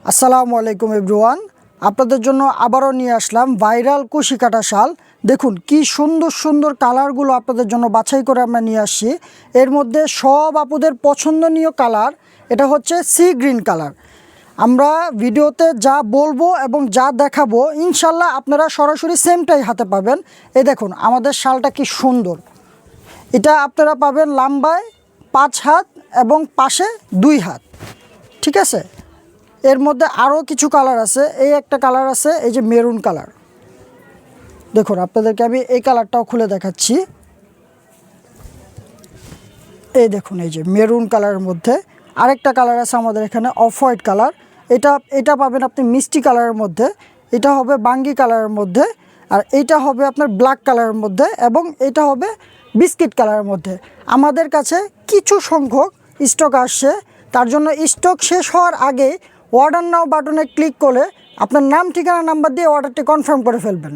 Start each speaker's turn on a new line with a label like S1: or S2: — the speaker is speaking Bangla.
S1: আসসালামু আলাইকুম এভরিওয়ান, আপনাদের জন্য আবারও নিয়ে আসলাম ভাইরাল কুশি কাটা শাল। দেখুন কি সুন্দর সুন্দর কালারগুলো আপনাদের জন্য বাছাই করে আমরা নিয়ে আসছি। এর মধ্যে সব আপুদের পছন্দনীয় কালার এটা হচ্ছে সি গ্রিন কালার। আমরা ভিডিওতে যা বলবো এবং যা দেখাবো ইনশাল্লাহ আপনারা সরাসরি সেমটাই হাতে পাবেন। এই দেখুন আমাদের শালটা কি সুন্দর। এটা আপনারা পাবেন লম্বায় 5 হাত এবং পাশে 2 হাত, ঠিক আছে। এর মধ্যে আরও কিছু কালার আছে। এই একটা কালার আছে, এই যে মেরুন কালার। দেখুন আপনাদেরকে আমি এই কালারটাও খুলে দেখাচ্ছি। এই দেখুন এই যে মেরুন কালারের মধ্যে আরেকটা কালার আছে আমাদের এখানে অফ হোয়াইট কালার। এটা পাবেন আপনি মিষ্টি কালারের মধ্যে, এটা হবে বাঙ্গি কালারের মধ্যে, আর এইটা হবে আপনার ব্ল্যাক কালারের মধ্যে, এবং এটা হবে বিস্কিট কালারের মধ্যে। আমাদের কাছে কিছু সংখ্যক স্টক আসছে, তার জন্য স্টক শেষ হওয়ার আগে অর্ডার নাও বাটনে ক্লিক করে আপনার নাম ঠিকানা নাম্বার দিয়ে অর্ডারটি কনফার্ম করে ফেলবেন।